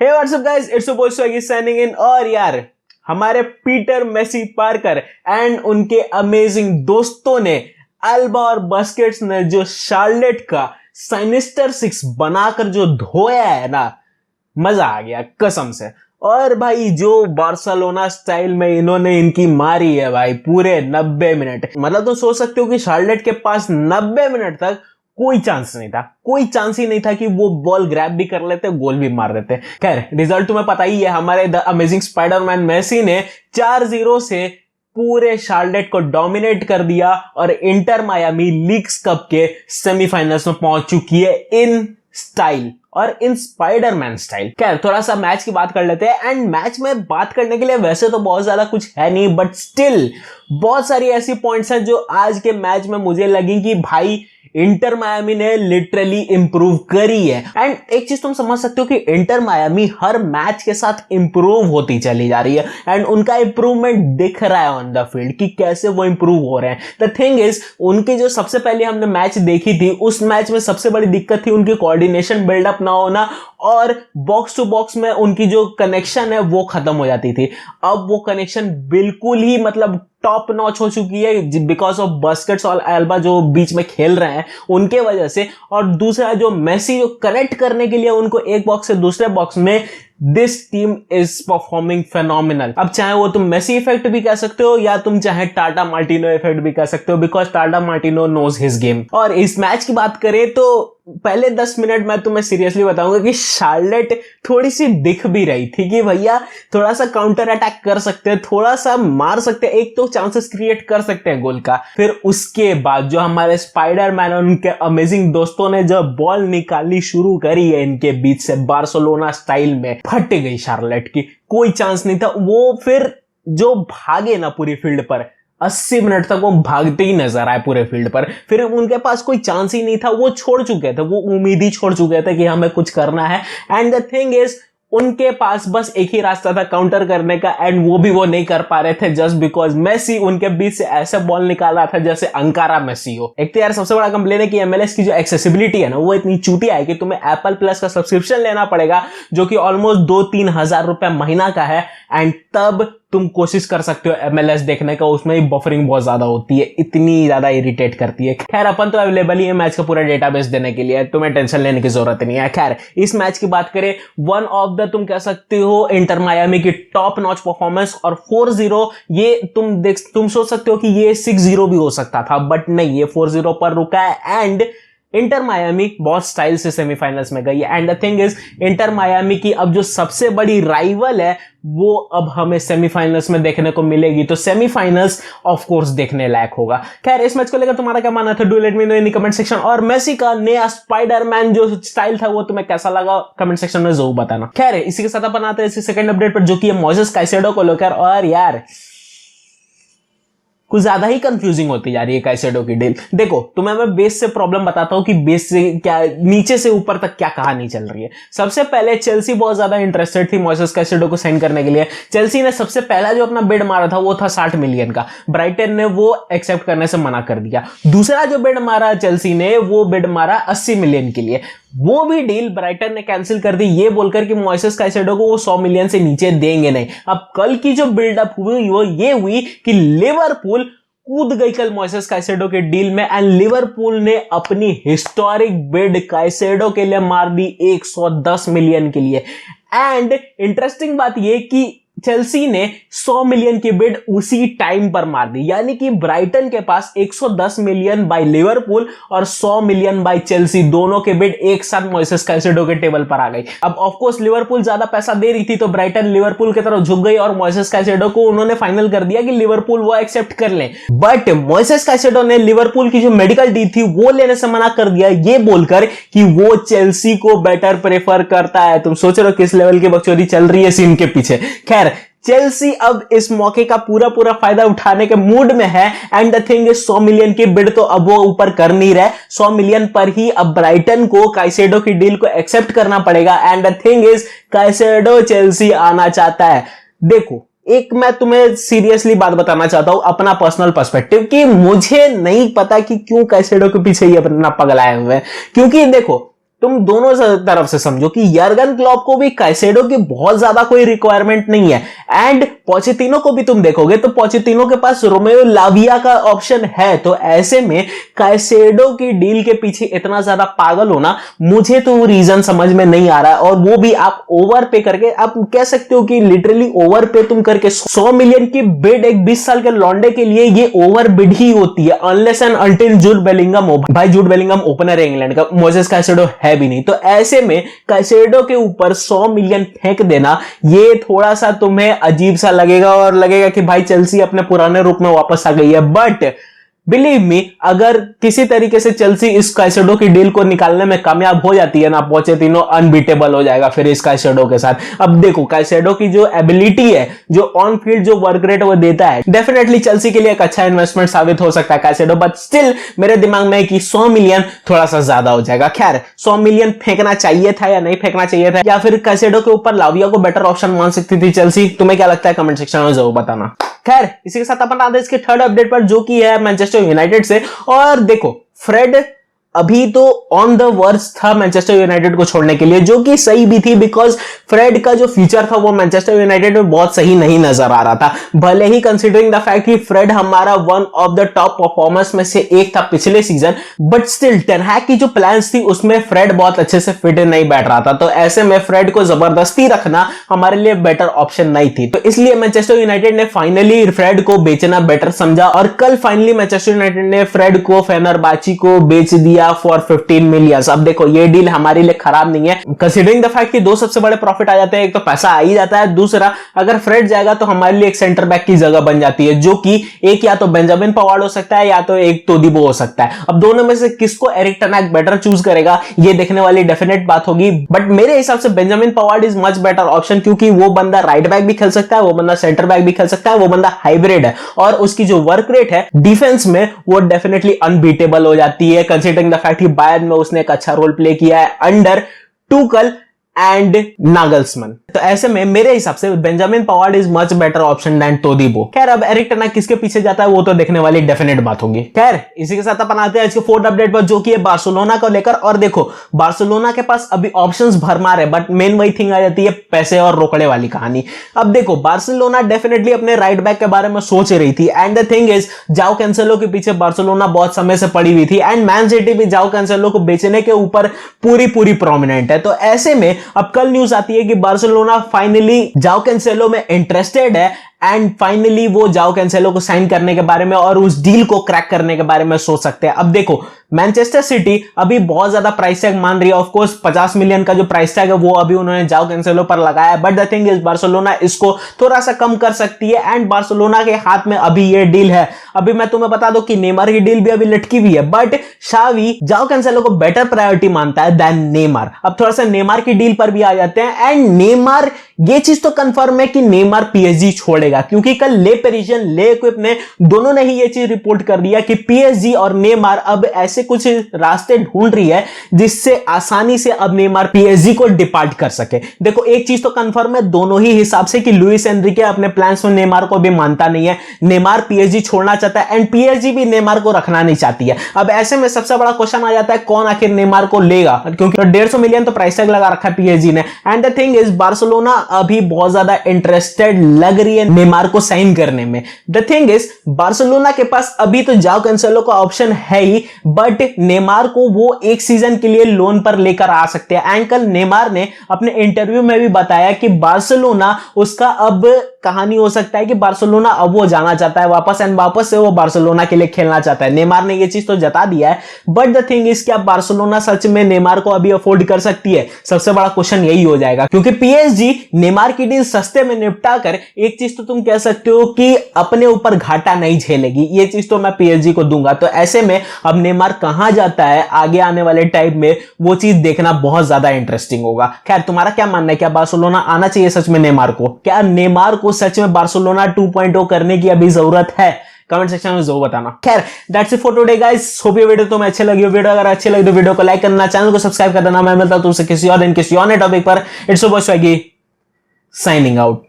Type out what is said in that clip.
Hey what's up guys, it's your boy Swaggy signing in. और यार हमारे पीटर मेसी पार्कर एंड उनके amazing दोस्तों ने अल्बा और बस्केट्स ने जो शार्लेट का साइनिस्टर 6 बनाकर जो धोया है ना, मजा आ गया कसम से। और भाई जो बार्सिलोना स्टाइल में इन्होंने इनकी मारी है भाई पूरे 90 मिनट, मतलब तो सोच सकते हो कि शार्लेट के पास 90 मिनट तक कोई चांस नहीं था, कोई चांस ही नहीं था कि वो बॉल ग्रैब भी कर लेते, गोल भी मार देते। खैर रिजल्ट तुम्हें पता ही है, हमारे द अमेजिंग स्पाइडरमैन मेसी ने 4-0 से पूरे शार्लेट को डोमिनेट कर दिया और इंटर मायामी लीग्स कप के सेमीफाइनल्स में पहुंच चुकी है इन स्टाइल और इन स्पाइडरमैन स्टाइल। खैर थोड़ा सा मैच की बात कर लेते हैं। एंड मैच में बात करने के लिए वैसे तो बहुत ज्यादा कुछ है नहीं, बट स्टिल बहुत सारी ऐसी पॉइंट्स हैं जो आज के मैच में मुझे लगी कि भाई इंटर मायामी ने लिटरली इंप्रूव करी है। एंड एक चीज तुम समझ सकते हो कि इंटर मायामी हर मैच के साथ इंप्रूव होती चली जा रही है एंड उनका इंप्रूवमेंट दिख रहा है ऑन द फील्ड कि कैसे वो इंप्रूव हो रहे हैं। द थिंग इज, उनके जो सबसे पहले हमने मैच देखी थी, उस मैच में सबसे बड़ी दिक्कत थी उनकी कोऑर्डिनेशन बिल्डअप ना होना और बॉक्स टू बॉक्स में उनकी जो कनेक्शन है वो खत्म हो जाती थी। अब वो कनेक्शन बिल्कुल ही मतलब टॉप नॉच हो चुकी है बिकॉज ऑफ बस्केट्स और अल्बा जो बीच में खेल रहे हैं उनके वजह से। और दूसरा जो मेसी जो कनेक्ट करने के लिए उनको एक बॉक्स से दूसरे बॉक्स में, this team is performing phenomenal. अब चाहे वो तुम मेसी इफेक्ट भी कह सकते हो या तुम चाहे टाटा मार्टिनो इफेक्ट भी कह सकते हो, because Tata Martino knows his game. और इस मैच की बात करें तो पहले 10 मिनट मैं तुम्हें सीरियसली बताऊंगा कि शार्लेट थोड़ी सी दिख भी रही थी कि भैया थोड़ा सा काउंटर अटैक कर सकते हैं, थोड़ा सा मार सकते हैं, एक तो चांसेस क्रिएट कर सकते हैं गोल का। फिर उसके बाद जो हमारे स्पाइडरमैन और उनके अमेजिंग दोस्तों ने जब बॉल निकालनी शुरू करी है इनके बीच से बार्सिलोना स्टाइल में, फट गई शार्लेट की, कोई चांस नहीं था। वो फिर जो भागे ना पूरी फील्ड पर 80 मिनट तक वो भागते ही नजर आए पूरे फील्ड पर, फिर उनके पास कोई चांस ही नहीं था, वो छोड़ चुके थे, वो उम्मीद ही छोड़ चुके थे कि हमें कुछ करना है। एंड द थिंग इज, उनके पास बस एक ही रास्ता था काउंटर करने का एंड वो भी वो नहीं कर पा रहे थे जस्ट बिकॉज मेसी उनके बीच से ऐसे बॉल निकाल रहा था जैसे अंकारा मेसी हो। एक तो यार सबसे बड़ा कंप्लेन है कि एमएलएस की जो एक्सेसिबिलिटी है ना वो इतनी चूतिया है कि तुम्हें एप्पल प्लस का सब्सक्रिप्शन लेना पड़ेगा जो कि ऑलमोस्ट 2-3 हजार रुपए महीना का है एंड तब तुम कोशिश कर सकते हो एमएलएस देखने का। उसमें ही बफरिंग बहुत ज्यादा होती है, इतनी ज्यादा इरिटेट करती है। खैर अपन तो अवेलेबल ही है मैच का पूरा डेटाबेस देने के लिए, तुम्हें टेंशन लेने की जरूरत नहीं है। खैर इस मैच की बात करें, वन ऑफ द तुम कह सकते हो इंटर मायामी की टॉप नॉच परफॉर्मेंस। और 4-0 ये तुम सोच सकते हो कि ये 6-0 भी हो सकता था, बट नहीं, ये 4-0 पर रुका है एंड इंटर मायामी बहुत स्टाइल से सेमीफाइनल्स में गई है। And the thing is, inter Miami की अब जो सबसे बड़ी राइवल है वो अब हमें सेमीफाइनल्स में देखने को मिलेगी, तो सेमीफाइनल्स ऑफ कोर्स देखने लायक होगा। खैर इस मैच को लेकर तुम्हारा क्या मानना था, do let me know in the comment section. और मेसी का नया स्पाइडरमैन जो स्टाइल था वो तुम्हें कैसा लगा कमेंट सेक्शन में जरूर बताना। खैर इसी के साथ अपन आते हैं इसी सेकंड अपडेट पर जो कि है मोइसेस काइसेडो को लेकर। और यार कुछ ज्यादा ही कंफ्यूजिंग होती जा रही है काइसेडो की डील। देखो तुम्हें मैं बेस से प्रॉब्लम बताता हूं कि बेस से क्या, नीचे से ऊपर तक क्या कहानी चल रही है। सबसे पहले चेल्सी बहुत ज्यादा इंटरेस्टेड थी मोइसेस काइसेडो को साइन करने के लिए। चेल्सी ने सबसे पहला जो अपना बिड मारा था वो था 60 मिलियन का, ब्राइटन ने वो एक्सेप्ट करने से मना कर दिया। दूसरा जो बिड मारा चेल्सी ने वो बिड मारा 80 मिलियन के लिए, वो भी डील ब्राइटन ने कैंसिल कर दी ये बोलकर कि मोइसेस काइसेडो को वो 100 मिलियन से नीचे देंगे नहीं। अब कल की जो बिल्डअप हुई वो ये हुई कि लिवरपूल कूद गई कल मोइसेस काइसेडो के डील में एंड लिवरपूल ने अपनी हिस्टोरिक बिड काइसेडो के लिए मार दी 110 मिलियन के लिए। एंड इंटरेस्टिंग बात ये कि चेल्सी ने 100 मिलियन की बिड उसी टाइम पर मार दी, यानी कि ब्राइटन के पास 110 मिलियन बाय लिवरपूल और 100 मिलियन बाय चेल्सी, दोनों के बिड एक साथ मोइसेस काइसेडो के टेबल पर आ गई। अब ऑफ कोर्स लिवरपूल ज्यादा पैसा दे रही थी तो ब्राइटन लिवरपूल की तरफ झुक गई और मोइसेस काइसेडो को उन्होंने फाइनल कर दिया कि लिवरपूल वो एक्सेप्ट कर ले। बट मोइसेस काइसेडो ने लिवरपूल की जो मेडिकल डील थी वो लेने से मना कर दिया ये बोलकर कि वो चेल्सी को बेटर प्रेफर करता है। तुम सोच रहे हो किस लेवल की बकचोदी चल रही है सीन के पीछे। खैर चेल्सी अब इस मौके का पूरा फायदा उठाने के मूड में है and the thing is 100 million की बिड तो अब वो ऊपर कर नहीं रहे, 100 मिलियन पर ही अब ब्राइटन को काइसेडो की डील को एक्सेप्ट करना पड़ेगा। And the thing is Caicedo Chelsea आना चाहता है। देखो एक मैं तुम्हें सीरियसली बात बताना चाहता हूं अपना पर्सनल पर्सपेक्टिव कि मुझे नहीं पता कि क्यों काइसेडो के पीछे ये अपना पगलाए हुए हैं। क्योंकि देखो तुम दोनों तरफ से समझो कि यर्गन क्लॉप को भी कैसेडो की बहुत ज्यादा कोई रिक्वायरमेंट नहीं है, एंड पोचेटिनो को भी तुम देखोगे तो पोचेटिनो के पास रोमेओ लाविया का ऑप्शन है। तो ऐसे में कैसेडो की डील के पीछे इतना ज्यादा पागल होना, मुझे तो रीजन समझ में नहीं आ रहा है। और वो भी आप ओवर पे करके, आप कह सकते हो कि लिटरली ओवर पे तुम करके 100 मिलियन की बिड एक 20 साल के लॉन्डे के लिए, ये ओवर बिड ही होती है unless and until Jude Bellingham हो। भाई जूड बेलिंगम ओपनर है इंग्लैंड का, मोजेस कैसेडो है भी नहीं। तो ऐसे में कैसेडो के ऊपर 100 मिलियन फेंक देना, ये थोड़ा सा तुम्हें अजीब सा लगेगा और लगेगा कि भाई चेल्सी अपने पुराने रूप में वापस आ गई है। बट बिलीव मी, अगर किसी तरीके से चेल्सी इस कैसेडो की डील को निकालने में कामयाब हो जाती है ना, पोचेटिनो अनबीटेबल हो जाएगा फिर इस कैसेडो के साथ। अब देखो कैसेडो की जो एबिलिटी है, जो ऑन फील्ड जो वर्क रेट वो देता है, डेफिनेटली चेल्सी के लिए एक अच्छा इन्वेस्टमेंट साबित हो सकता है कैसेडो। बट स्टिल मेरे दिमाग में कि 100 मिलियन थोड़ा सा ज्यादा हो जाएगा। खैर 100 मिलियन फेंकना चाहिए था या नहीं फेंकना चाहिए था, या फिर कैसेडो के ऊपर लाविया को बेटर ऑप्शन मान सकती थी चेल्सी? तुम्हें क्या लगता है कमेंट सेक्शन में जरूर बताना। खैर इसी के साथ अपन आते हैं इसके थर्ड अपडेट पर, जो कि है मैनचेस्टर यूनाइटेड से। और देखो फ्रेड अभी तो ऑन द वर्स था मैनचेस्टर यूनाइटेड को छोड़ने के लिए, जो कि सही भी थी, बिकॉज फ्रेड का जो फ्यूचर था वो मैनचेस्टर यूनाइटेड में बहुत सही नहीं नजर आ रहा था। भले ही कंसीडरिंग द फैक्ट कि फ्रेड हमारा one of the top performers में से एक था पिछले सीजन, बट स्टिल टेन हैग की जो प्लान्स थी उसमें फ्रेड बहुत अच्छे से फिट नहीं बैठ रहा था। तो ऐसे में फ्रेड को जबरदस्ती रखना हमारे लिए बेटर ऑप्शन नहीं थी। तो इसलिए मैनचेस्टर यूनाइटेड ने फाइनली फ्रेड को बेचना बेटर समझा, और कल फाइनली मैनचेस्टर यूनाइटेड ने फ्रेड को फेनरबाची को बेच दिया फॉर 15 मिलियन। अब देखो ये डील हमारे लिए खराब नहीं है, कंसीडरिंग द फैक्ट कि दो सबसे बड़े प्रॉफिट आ जाते हैं। एक तो पैसा आ ही जाता है, दूसरा अगर फ्रेड जाएगा तो हमारे लिए एक सेंटर बैक की जगह बन जाती है, जो कि एक या तो बेंजामिन पवार्ड हो सकता है या तो एक तोदीबो हो सकता है। अब दोनों में से किसको एरिक टेन हैग बेटर चूज करेगा ये देखने वाली डेफिनेट बात होगी। बट मेरे हिसाब से Benjamin Pavard is much better option, क्योंकि वो बंदा राइट बैक भी खेल सकता है, वो बंदा सेंटर बैक भी खेल सकता है, वो बंदा हाइब्रिड है, और उसकी जो वर्क रेट है डिफेंस में वो डेफिनेटली अनबीटेबल हो जाती है, कंसीडरिंग द फैक्ट कि बायर्न में उसने एक अच्छा रोल प्ले किया है अंडर टूकल एंड नागल्समैन। तो ऐसे में मेरे हिसाब से Benjamin Pavard is much better option than Todibo. खैर अब एरिक टेन हैग किसके पीछे जाता है वो तो देखने वाली डेफिनेट बात होगी। खैर इसी के साथ अपन आते हैं इसके फोर्थ अपडेट पर, जो कि है बार्सिलोना को लेकर। और देखो बार्सिलोना के पास अभी ऑप्शंस भरमार है, बट मेन वही थिंग आ जाती है पैसे और रोकड़े वाली कहानी। अब देखो बार्सिलोना डेफिनेटली अपने राइट बैक के बारे में सोच रही थी, एंड द थिंग इज जाओ कैंसेलो के पीछे बार्सिलोना बहुत समय से पड़ी हुई थी, एंड मैन सिटी भी जाओ कैंसेलो को बेचने के ऊपर पूरी प्रोमिनेंट है। तो ऐसे में अब कल न्यूज आती है कि बार्सिलोना फाइनली जाओ कैंसेलो में इंटरेस्टेड है, एंड फाइनली वो जाओ कैंसेलो को साइन करने के बारे में और उस डील को क्रैक करने के बारे में सोच सकते हैं। अब देखो मैनचेस्टर सिटी अभी बहुत ज्यादा प्राइस टैग मान रही है, ऑफ कोर्स 50 मिलियन का जो प्राइस टैग है वो अभी उन्होंने जाओ कैंसेलो पर लगाया है, but the thing is Barcelona इसको थोड़ा सा कम कर सकती है, एंड बार्सिलोना के हाथ में अभी ये डील है। अभी मैं तुम्हें बता दूं कि नेमार की डील भी अभी लटकी हुई है, बट शावी जाओ कैंसेलो को बेटर प्रायोरिटी मानता है देन नेमार। अब थोड़ा सा नेमार की डील पर भी आ जाते हैं, एंड नेमार ये चीज तो कंफर्म है कि नेमार पीएसजी छोड़ेगा, क्योंकि कल ले पेरिशियन ले इक्विप ने दोनों ने ही ये चीज रिपोर्ट कर दिया कि पीएसजी और नेमार अब ऐसे कुछ रास्ते ढूंढ रही है जिससे आसानी से अब नेमार पीएसजी को डिपार्ट कर सके। देखो एक चीज तो कंफर्म है दोनों ही हिसाब से कि लुइस एनरिके अपने प्लान्स में नेमार को भी मानता नहीं है, नेमार पीएसजी छोड़ना चाहता है, एंड पीएसजी भी नेमार को रखना नहीं चाहती है। अब ऐसे में सबसे बड़ा क्वेश्चन आ जाता है कौन आखिर नेमार को लेगा, क्योंकि 150 मिलियन तो प्राइस टैग लगा रखा है पीएसजी ने, and the thing is Barcelona अभी बहुत ज्यादा इंटरेस्टेड लग रही है नेमार को साइन करने में। द थिंग इज बार्सिलोना के पास अभी तो जाओ कैंसेलो का ऑप्शन है ही, बट नेमार को वो एक सीजन के लिए लोन पर लेकर आ सकते हैं। एंड कल नेमार ने अपने इंटरव्यू में भी बताया कि बार्सिलोना उसका अब कहानी हो सकता है कि बार्सिलोना अब वो जाना चाहता है वापस, एंड वापस से वो बार्सिलोना के लिए खेलना चाहता है। नेमार ने ये चीज तो जता दिया है, बट द थिंग इज क्या बार्सिलोना सच में नेमार को अभी अफोर्ड कर सकती है? सबसे बड़ा क्वेश्चन यही हो जाएगा, क्योंकि पीएसजी नेमार की डील सस्ते में निपटा कर एक चीज तो तुम कह सकते हो कि अपने ऊपर घाटा नहीं झेलेगी, ये चीज तो मैं पीएसजी को दूंगा। तो ऐसे में अब नेमार कहां जाता है आगे आने वाले टाइम में वो चीज देखना बहुत ज्यादा इंटरेस्टिंग होगा। खैर तुम्हारा क्या मानना है, क्या बार्सिलोना आना चाहिए सच में नेमार को? क्या नेमार को सच में बार्सिलोना 2.0 करने की अभी जरूरत है? कमेंट सेक्शन में जरूर बताना। खैर that's it for today guys, hope ये वीडियो तुम्हें अच्छी लगी हो। वीडियो अगर अच्छी लगी तो वीडियो को लाइक करना, चैनल को सब्सक्राइब कर देना। मैं मिलता हूं तुमसे किसी और दिन किसी और नए टॉपिक पर। It's your boy Swaggy signing out.